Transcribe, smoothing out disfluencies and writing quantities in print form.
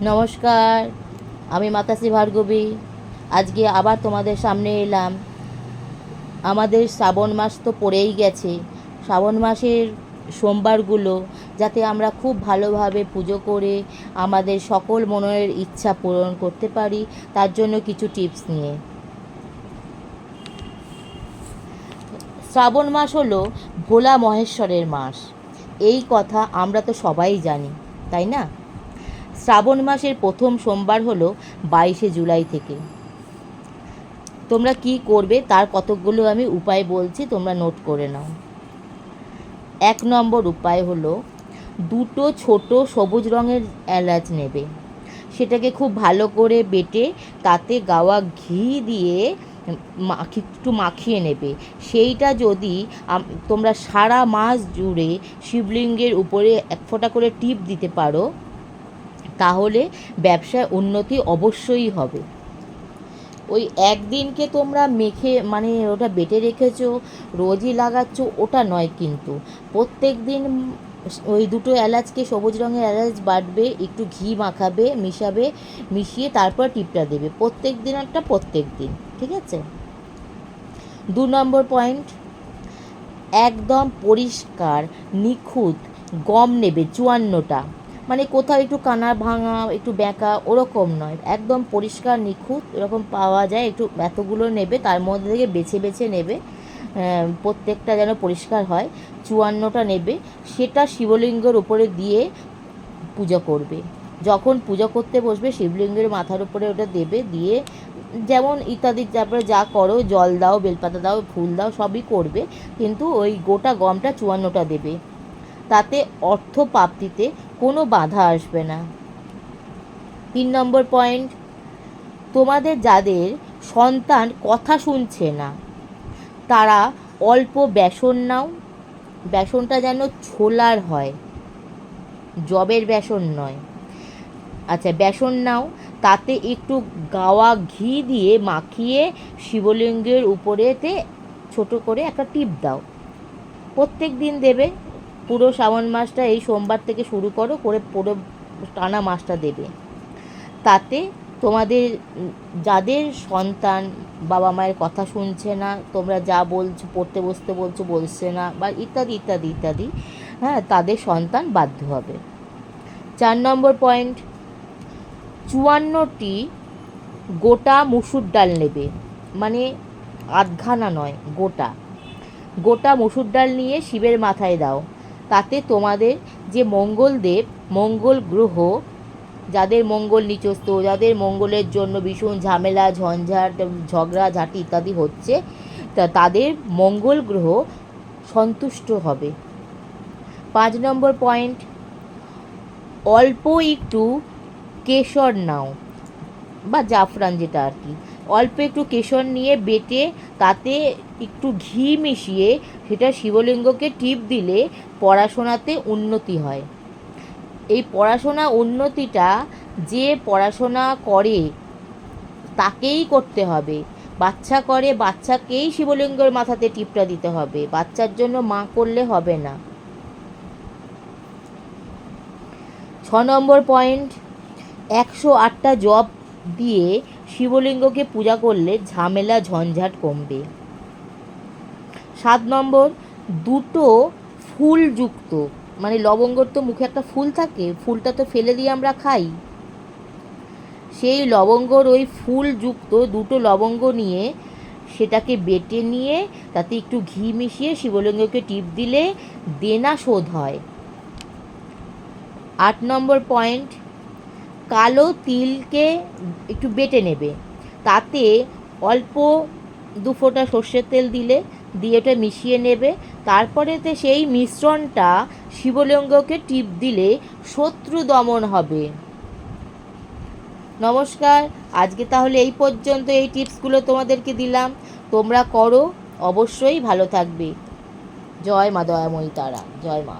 নমস্কার, আমি মাতাশ্রী ভার্গবী। আজকে আবার তোমাদের সামনে এলাম। আমাদের শ্রাবণ মাস তো পড়েই গেছে। শ্রাবণ মাসের সোমবারগুলো যাতে আমরা খুব ভালোভাবে পুজো করে আমাদের সকল মনের ইচ্ছা পূরণ করতে পারি, তার জন্য কিছু টিপস নিয়ে। শ্রাবণ মাস হলো ভোলা মহেশ্বরের মাস। এই কথা আমরা তো সবাই জানি, তাই না? শ্রাবণ মাসের প্রথম সোমবার হলো 22শে জুলাই থেকে। তোমরা কি করবে তার কতকগুলো আমি উপায় বলছি, তোমরা নোট করে নাও। 1 নম্বর উপায় হলো দুটো ছোট সবুজ রঙের এলাচ নেবে, সেটাকে খুব ভালো করে বেটে তাতে গাওয়া ঘি দিয়ে একটু মাখিয়ে নেবে। সেইটা যদি তোমরা সারা মাস জুড়ে শিবলিঙ্গের উপরে 1 ফোঁটা করে টিপ দিতে পারো, তাহলে ব্যবসায় উন্নতি অবশ্যই হবে। ওই একদিনকে তোমরা মেখে মানে ওটা বেটে রেখেছো, রোজই লাগাচ্ছ, ওটা নয় কিন্তু। প্রত্যেক দিন ওই দুটো এলাচকে, সবুজ রঙের এলাচ বাটবে, একটু ঘি মাখাবে, মিশাবে, মিশিয়ে তারপর টিপটা দেবে প্রত্যেক দিন একটা, প্রত্যেক দিন, ঠিক আছে? 2 নম্বর পয়েন্ট, একদম পরিষ্কার নিখুঁত গম নেবে 54টা। মানে কোথাও একটু কানা ভাঙা, একটু বেঁকা ওরকম নয়, একদম পরিষ্কার নিখুঁত এরকম পাওয়া যায়, একটু এতগুলো নেবে, তার মধ্যে থেকে বেছে বেছে নেবে, প্রত্যেকটা যেন পরিষ্কার হয়। 54টা নেবে, সেটা শিবলিঙ্গের উপরে দিয়ে পুজো করবে। যখন পুজো করতে বসবে শিবলিঙ্গের মাথার উপরে ওটা দেবে, দিয়ে যেমন ইত্যাদি তারপরে যা করো, জল দাও, বেলপাতা দাও, ফুল দাও, সবই করবে, কিন্তু ওই গোটা গমটা 54টা দেবে। তাতে অর্থ প্রাপ্তিতে কোনো বাধা আসবে না। 3 নম্বর পয়েন্ট, তোমাদের যাদের সন্তান কথা শুনছে না, তারা অল্প বেসন নাও। বেসনটা যেন ছোলার হয়, জবের বেসন নয়। আচ্ছা, বেসন নাও, তাতে একটু গাওয়া ঘি দিয়ে মাখিয়ে শিবলিঙ্গের উপরেতে ছোট করে একটা টিপ দাও। প্রত্যেক দিন দেবে, পুরো শ্রাবণ মাসটা এই সোমবার থেকে শুরু করো করে পুরো টানা মাসটা দেবে। তাতে তোমাদের যাদের সন্তান বাবা মায়ের কথা শুনছে না, তোমরা যা বলছো, পড়তে বসতে বলছো বলছে না, বা ইত্যাদি ইত্যাদি ইত্যাদি, হ্যাঁ, তাদের সন্তান বাধ্য হবে। 4 নম্বর পয়েন্ট, 54টি গোটা মুসুর ডাল নেবে, মানে আধখানা নয়, গোটা গোটা মুসুর ডাল নিয়ে শিবের মাথায় দাও। তাতে তোমাদের যে মঙ্গলদেব, মঙ্গল গ্রহ, যাদের মঙ্গল নিচস্থ, যাদের মঙ্গলের জন্য ভীষণ ঝামেলা ঝঞ্ঝাট ঝগড়াঝাটি ইত্যাদি হচ্ছে, তাদের মঙ্গল গ্রহ সন্তুষ্ট হবে। 5 নম্বর পয়েন্ট, অল্প একটু কেশর নাও, বা জাফরান যেটা আর কি, অল্প একটু কেশর নিয়ে বেটে তাতে একটু ঘি মিশিয়ে সেটা শিবলিঙ্গকে টিপ দিলে পড়াশোনাতে উন্নতি হয়। এই পড়াশোনা উন্নতিটা যে পড়াশোনা করে তাকেই করতে হবে। বাচ্চা করে, বাচ্চাকেই শিবলিঙ্গের মাথাতে টিপটা দিতে হবে, বাচ্চার জন্য মা করলে হবে না। 6 নম্বর পয়েন্ট, 108টা জপ দিয়ে শিবলিঙ্গকে পূজা করলে ঝামেলা ঝঞ্ঝাট কমবে। 7 নম্বর, দুটো ফুলযুক্ত, মানে লবঙ্গর তো মুখে একটা ফুল থাকে, ফুলটা তো ফেলে দিয়ে আমরা খাই, সেই লবঙ্গর ওই ফুলযুক্ত দুটো লবঙ্গ নিয়ে সেটাকে বেটে নিয়ে তাতে একটু ঘি মিশিয়ে শিবলিঙ্গকে টিপ দিলে দেনা শোধ হয়। 8 নম্বর পয়েন্ট, কালো তিলকে একটু বেটে নেবে, তাতে অল্প 2 ফোঁটা সর্ষের তেল দিয়ে ওটা মিশিয়ে নেবে, তারপরেতে সেই মিশ্রণটা শিবলিঙ্গকে টিপ দিলে শত্রু দমন হবে। নমস্কার, আজকে তাহলে এই পর্যন্ত, এই টিপসগুলো তোমাদেরকে দিলাম, তোমরা করো, অবশ্যই ভালো থাকবে। জয় মা দয়াময়ী তারা, জয় মা।